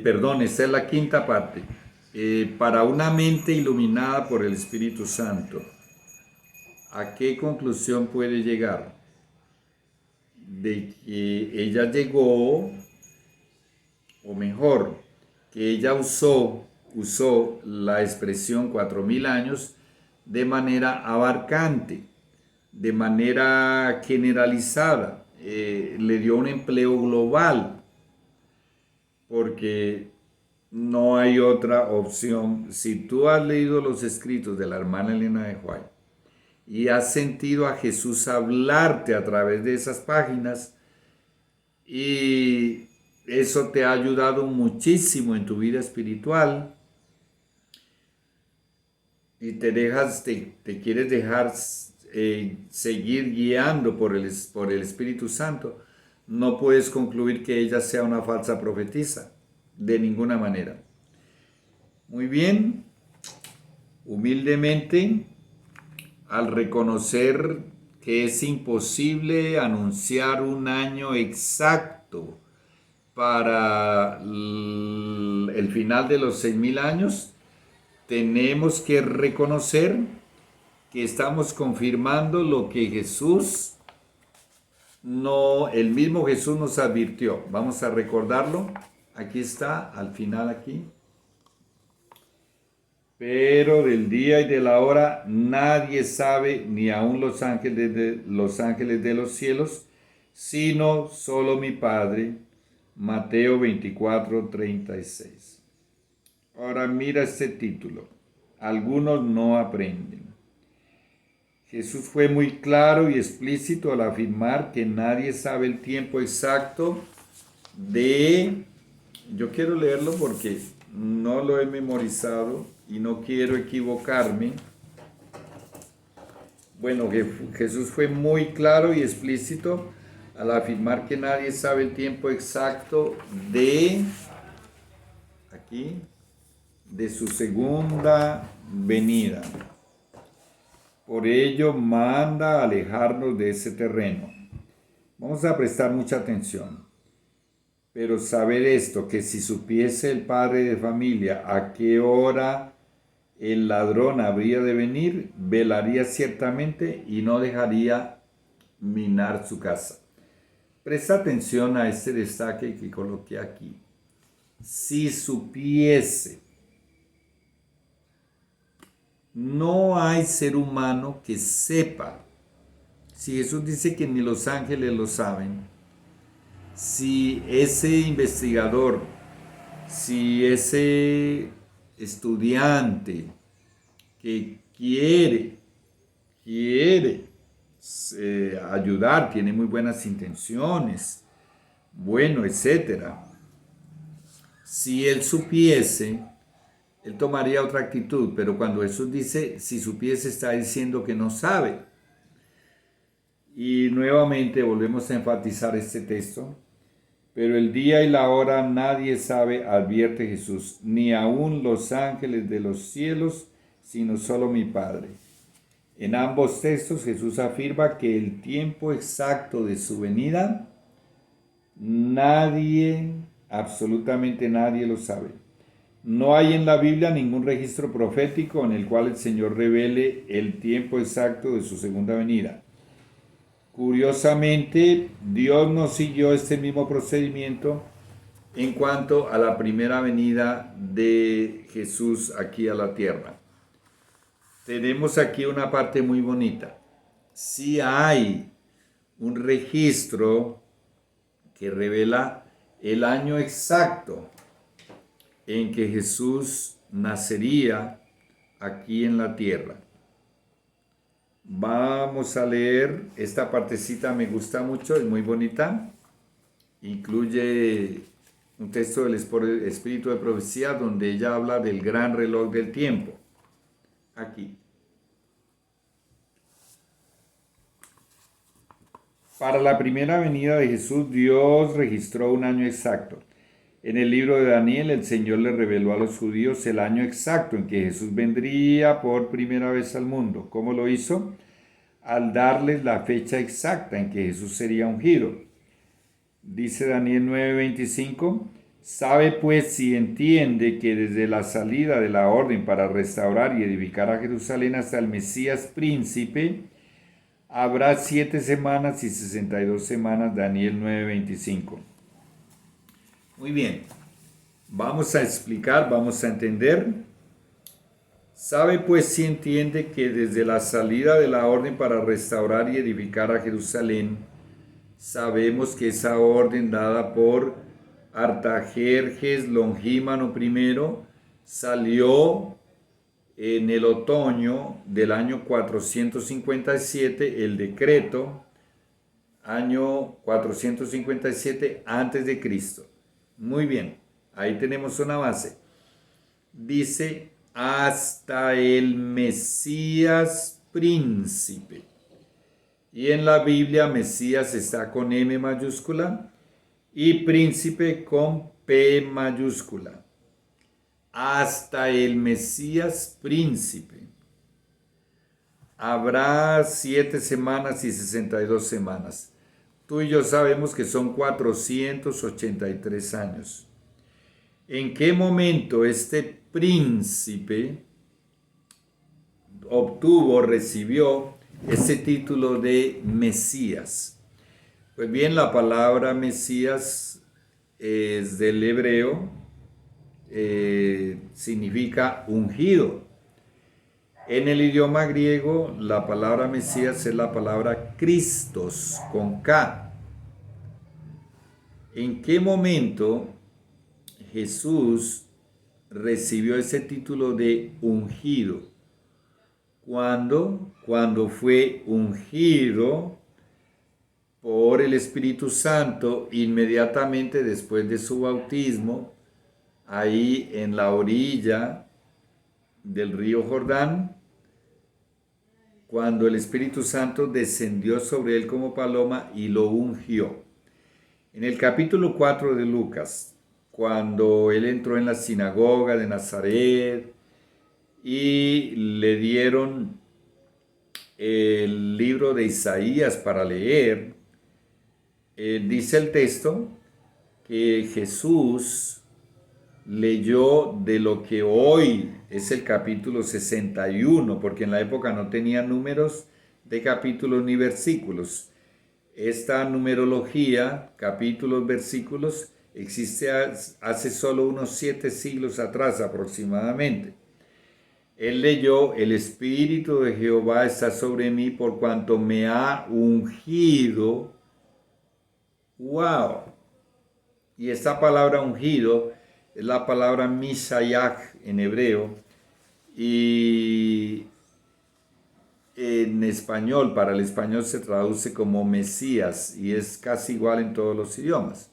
perdón, esta es la quinta parte. Para una mente iluminada por el Espíritu Santo, ¿a qué conclusión puede llegar? De que ella llegó, o mejor, que ella usó la expresión 4000 años de manera abarcante, de manera generalizada, le dio un empleo global, porque no hay otra opción. Si tú has leído los escritos de la hermana Elena de White y has sentido a Jesús hablarte a través de esas páginas, y eso te ha ayudado muchísimo en tu vida espiritual, y te quieres dejar seguir guiando por el Espíritu Santo, no puedes concluir que ella sea una falsa profetisa, de ninguna manera. Muy bien, humildemente, al reconocer que es imposible anunciar un año exacto para el final de los 6000 años, tenemos que reconocer que estamos confirmando lo que Jesús, no, el mismo Jesús nos advirtió. Vamos a recordarlo. Aquí está, al final aquí. Pero del día y de la hora nadie sabe, ni aun los ángeles de los cielos, sino solo mi Padre. Mateo 24:36. Ahora mira este título. Algunos no aprenden. Jesús fue muy claro y explícito al afirmar que nadie sabe el tiempo exacto de... Yo quiero leerlo porque no lo he memorizado y no quiero equivocarme. Bueno, Jesús fue muy claro y explícito al afirmar que nadie sabe el tiempo exacto de... Aquí, de su segunda venida. Por ello manda alejarnos de ese terreno. Vamos a prestar mucha atención. Pero saber esto, que si supiese el padre de familia a qué hora el ladrón habría de venir, velaría ciertamente y no dejaría minar su casa. Presta atención a este destaque que coloqué aquí. Si supiese. No hay ser humano que sepa. Si Jesús dice que ni los ángeles lo saben, si ese investigador, si ese estudiante que quiere ayudar, tiene muy buenas intenciones, bueno, etcétera. Si él supiese, él tomaría otra actitud, pero cuando Jesús dice, si supiese, está diciendo que no sabe. Y nuevamente volvemos a enfatizar este texto. Pero el día y la hora nadie sabe, advierte Jesús, ni aun los ángeles de los cielos, sino solo mi Padre. En ambos textos Jesús afirma que el tiempo exacto de su venida, nadie, absolutamente nadie lo sabe. No hay en la Biblia ningún registro profético en el cual el Señor revele el tiempo exacto de su segunda venida. Curiosamente, Dios no siguió este mismo procedimiento en cuanto a la primera venida de Jesús aquí a la tierra. Tenemos aquí una parte muy bonita. Sí hay un registro que revela el año exacto en que Jesús nacería aquí en la tierra. Vamos a leer esta partecita, me gusta mucho, es muy bonita. Incluye un texto del Espíritu de Profecía donde ella habla del gran reloj del tiempo. Aquí. Para la primera venida de Jesús, Dios registró un año exacto. En el libro de Daniel, el Señor le reveló a los judíos el año exacto en que Jesús vendría por primera vez al mundo. ¿Cómo lo hizo? Al darles la fecha exacta en que Jesús sería ungido. Dice Daniel 9:25, Sabe pues si entiende que desde la salida de la orden para restaurar y edificar a Jerusalén hasta el Mesías príncipe, habrá 7 semanas y 62 semanas, Daniel 9:25. Muy bien, vamos a explicar, vamos a entender. Sabe pues si entiende que desde la salida de la orden para restaurar y edificar a Jerusalén, sabemos que esa orden dada por Artajerjes Longímano I salió en el otoño del año 457, el decreto, año 457 antes de Cristo. Muy bien, ahí tenemos una base. Dice hasta el Mesías príncipe. Y en la Biblia Mesías está con M mayúscula y príncipe con P mayúscula. Hasta el Mesías príncipe. Habrá 7 semanas y 62 semanas. Tú y yo sabemos que son 483 años. ¿En qué momento este príncipe recibió ese título de Mesías? Pues bien, la palabra Mesías es del hebreo, significa ungido. En el idioma griego, la palabra Mesías es la palabra Christos, con K. ¿En qué momento Jesús recibió ese título de ungido? Cuando fue ungido por el Espíritu Santo inmediatamente después de su bautismo, ahí en la orilla del río Jordán, cuando el Espíritu Santo descendió sobre él como paloma y lo ungió. En el capítulo 4 de Lucas, cuando él entró en la sinagoga de Nazaret y le dieron el libro de Isaías para leer, dice el texto que Jesús leyó de lo que hoy es el capítulo 61, porque en la época no tenía números de capítulos ni versículos. Esta numerología, capítulos, versículos, existe hace solo unos 7 siglos atrás aproximadamente. Él leyó: el Espíritu de Jehová está sobre mí por cuanto me ha ungido. ¡Wow! Y esta palabra ungido es la palabra Mishayach en hebreo, y en español, para el español se traduce como Mesías y es casi igual en todos los idiomas.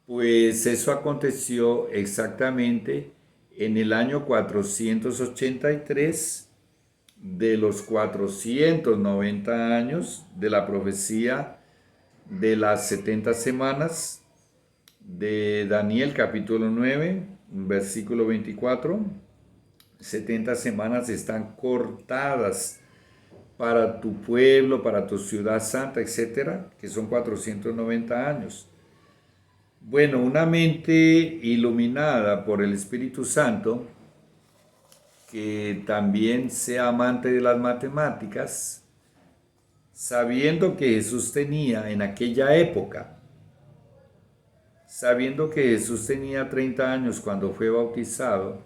Pues eso aconteció exactamente en el año 483 de los 490 años de la profecía de las 70 semanas de Daniel capítulo 9, versículo 24. 70 semanas están cortadas para tu pueblo, para tu ciudad santa, etcétera, que son 490 años. Bueno, una mente iluminada por el Espíritu Santo, que también sea amante de las matemáticas, sabiendo que Jesús tenía en aquella época, sabiendo que Jesús tenía 30 años cuando fue bautizado,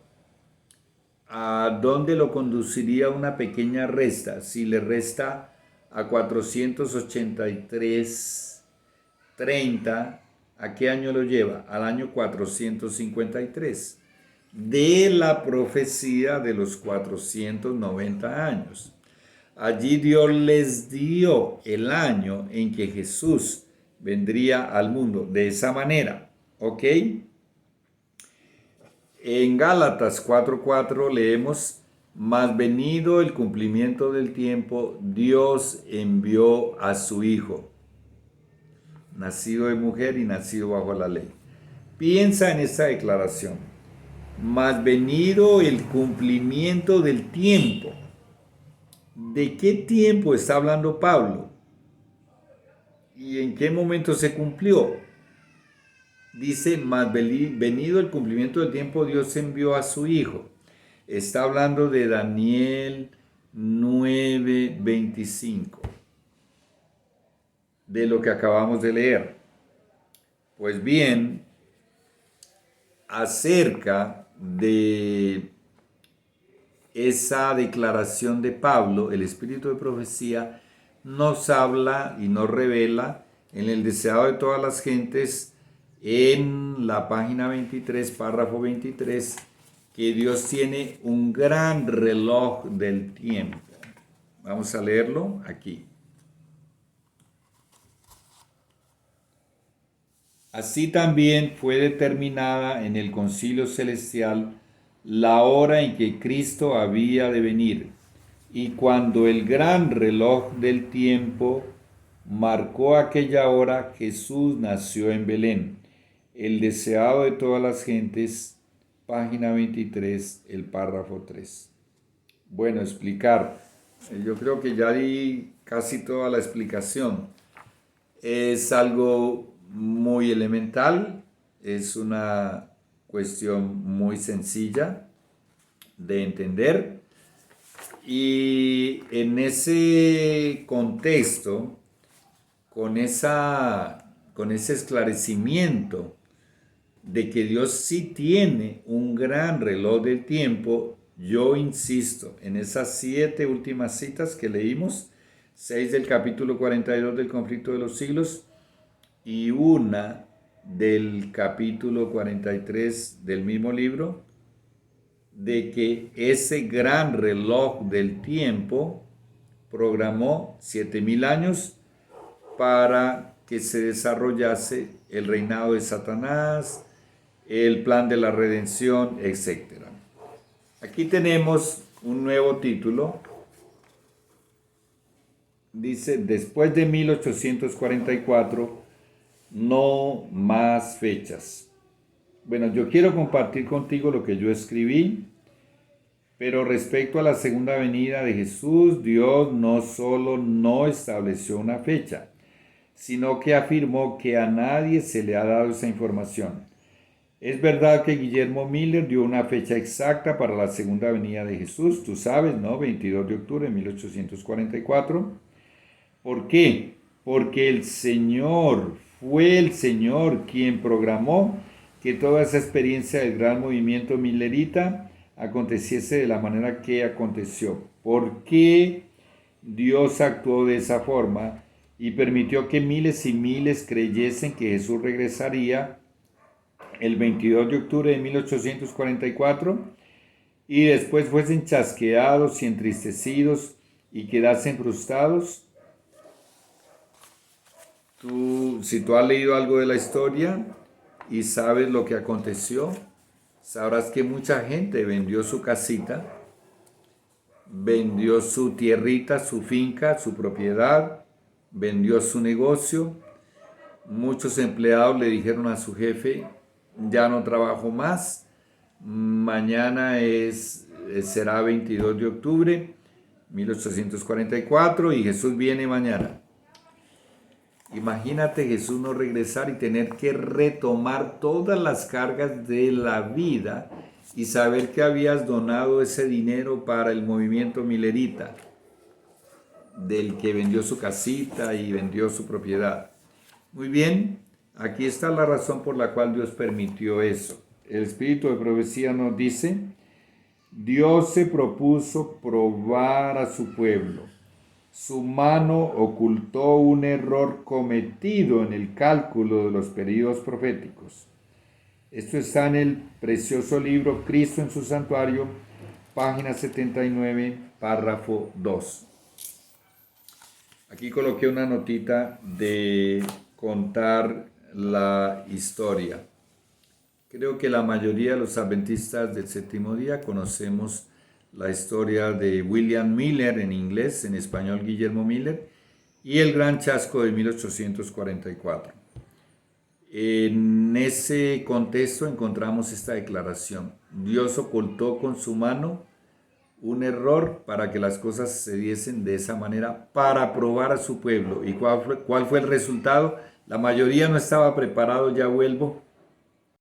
¿a dónde lo conduciría una pequeña resta? Si le resta a 483, 30, ¿a qué año lo lleva? Al año 453, de la profecía de los 490 años. Allí Dios les dio el año en que Jesús vendría al mundo, de esa manera, ¿ok? En Gálatas 4:4 leemos: mas venido el cumplimiento del tiempo, Dios envió a su Hijo, nacido de mujer y nacido bajo la ley. Piensa en esta declaración: mas venido el cumplimiento del tiempo. ¿De qué tiempo está hablando Pablo? ¿Y en qué momento se cumplió? dice, mas venido el cumplimiento del tiempo, Dios envió a su Hijo. Está hablando de Daniel 9:25, de lo que acabamos de leer. Pues bien, acerca de esa declaración de Pablo, el espíritu de profecía nos habla y nos revela en el deseado de todas las gentes, en la página 23, párrafo 23, que Dios tiene un gran reloj del tiempo. Vamos a leerlo aquí. Así también fue determinada en el concilio celestial la hora en que Cristo había de venir, y cuando el gran reloj del tiempo marcó aquella hora, Jesús nació en Belén, el deseado de todas las gentes, página 23, el párrafo 3. Bueno, explicar. Yo creo que ya di casi toda la explicación. Es algo muy elemental, es una cuestión muy sencilla de entender, y en ese contexto, con ese esclarecimiento de que Dios sí tiene un gran reloj del tiempo, yo insisto en esas 7 últimas citas que leímos, 6 del capítulo 42 del conflicto de los siglos y una del capítulo 43 del mismo libro, de que ese gran reloj del tiempo programó 7000 años para que se desarrollase el reinado de Satanás, el plan de la redención, etc. Aquí tenemos un nuevo título. Dice, después de 1844, no más fechas. Bueno, yo quiero compartir contigo lo que yo escribí, pero respecto a la segunda venida de Jesús, Dios no solo no estableció una fecha, sino que afirmó que a nadie se le ha dado esa información. Es verdad que Guillermo Miller dio una fecha exacta para la segunda venida de Jesús, tú sabes, ¿no? 22 de octubre de 1844. ¿Por qué? Porque el Señor fue el Señor quien programó que toda esa experiencia del gran movimiento millerita aconteciese de la manera que aconteció. ¿Por qué Dios actuó de esa forma y permitió que miles y miles creyesen que Jesús regresaría el 22 de octubre de 1844 y después fuesen chasqueados y entristecidos y quedasen frustrados? Si tú has leído algo de la historia y sabes lo que aconteció, sabrás que mucha gente vendió su casita, vendió su tierrita, su finca, su propiedad, vendió su negocio. Muchos empleados le dijeron a su jefe, ya no trabajo más, mañana será 22 de octubre, 1844, y Jesús viene mañana. Imagínate Jesús no regresar y tener que retomar todas las cargas de la vida y saber que habías donado ese dinero para el movimiento millerita, del que vendió su casita y vendió su propiedad. Muy bien, aquí está la razón por la cual Dios permitió eso. El espíritu de profecía nos dice, Dios se propuso probar a su pueblo. Su mano ocultó un error cometido en el cálculo de los periodos proféticos. Esto está en el precioso libro Cristo en su santuario, página 79, párrafo 2. Aquí coloqué una notita de contar la historia. Creo que la mayoría de los adventistas del séptimo día conocemos la historia de William Miller en inglés, en español Guillermo Miller, y el gran chasco de 1844. En ese contexto encontramos esta declaración. Dios ocultó con su mano un error para que las cosas se diesen de esa manera para probar a su pueblo. ¿Y cuál fue el resultado? La mayoría no estaba preparado, ya vuelvo,